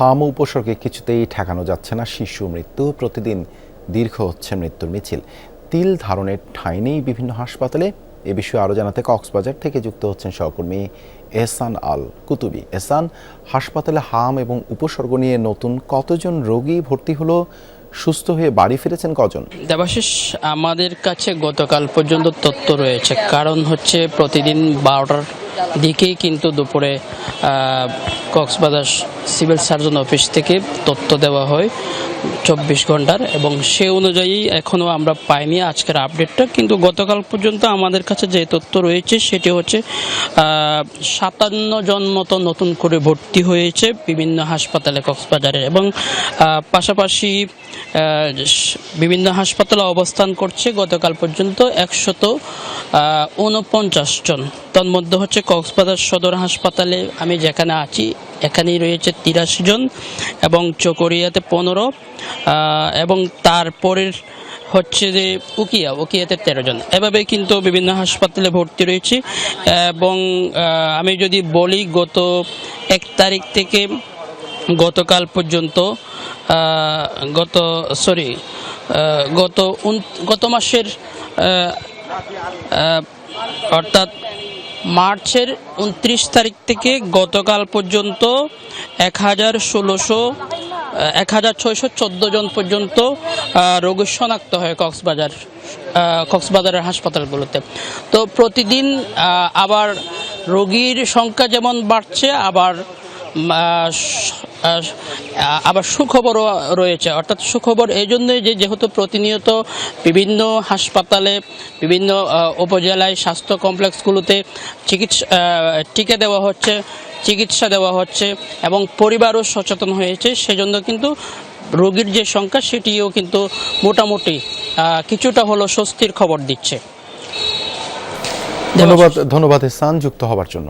হাম উপসর্গে কিছুতেই ঠেকানো যাচ্ছে না শিশু মৃত্যু। প্রতিদিন দীর্ঘ হচ্ছে মৃত্যুর মিছিল। তিল ধারণের ঠাঁই নেই বিভিন্ন হাসপাতালে। এ বিষয়ে আরও জানাতে কক্সবাজার থেকে যুক্ত হচ্ছেন সহকর্মী এহসান আল কুতুবী। এহসান, হাসপাতালে হাম এবং উপসর্গ নিয়ে নতুন কতজন রোগী ভর্তি হলো, সুস্থ হয়ে বাড়ি ফিরেছেন কজন? দেবাশিস, আমাদের কাছে গতকাল পর্যন্ত তথ্য রয়েছে। কারণ হচ্ছে প্রতিদিন 12টার দিকেই কিন্তু দুপুরে কক্সবাজার সিভিল সার্জন অফিস থেকে তথ্য দেওয়া হয় 24 ঘন্টার, এবং সে অনুযায়ী এখনও আমরা পাইনি আজকের আপডেটটা। কিন্তু গতকাল পর্যন্ত আমাদের কাছে যে তথ্য রয়েছে সেটি হচ্ছে 57 জন মতো নতুন করে ভর্তি হয়েছে বিভিন্ন হাসপাতালে কক্সবাজারে, এবং পাশাপাশি বিভিন্ন হাসপাতালে অবস্থান করছে গতকাল পর্যন্ত 149 জন। তার মধ্যে হচ্ছে কক্সবাজার সদর হাসপাতালে আমি যেখানে আছি এখানেই রয়েছে 83 জন, এবং চকরিয়াতে 15, এবং তারপরের হচ্ছে যে উকিয়াতে 13 জন। এভাবে কিন্তু বিভিন্ন হাসপাতালে ভর্তি রয়েছে। এবং আমি যদি বলি গত 1 তারিখ থেকে গতকাল পর্যন্ত গত মাসের অর্থাৎ মার্চের 29 তারিখ থেকে গতকাল পর্যন্ত 1614 জন পর্যন্ত রোগী শনাক্ত হয় কক্সবাজারের হাসপাতালগুলোতে। তো প্রতিদিন আবার রোগীর সংখ্যা যেমন বাড়ছে, আবার সুখবরও রয়েছে। অর্থাৎ সুখবর এই জন্যই যেহেতু প্রতিনিয়ত বিভিন্ন হাসপাতালে, বিভিন্ন উপজেলায় স্বাস্থ্য কমপ্লেক্সগুলোতে টিকা দেওয়া হচ্ছে, চিকিৎসা দেওয়া হচ্ছে, এবং পরিবারও সচেতন হয়েছে। সেজন্য কিন্তু রোগীর যে সংখ্যা সেটিও কিন্তু মোটামুটি কিছুটা হলো স্বস্তির খবর দিচ্ছে। ধন্যবাদ এহসান যুক্ত হবার জন্য।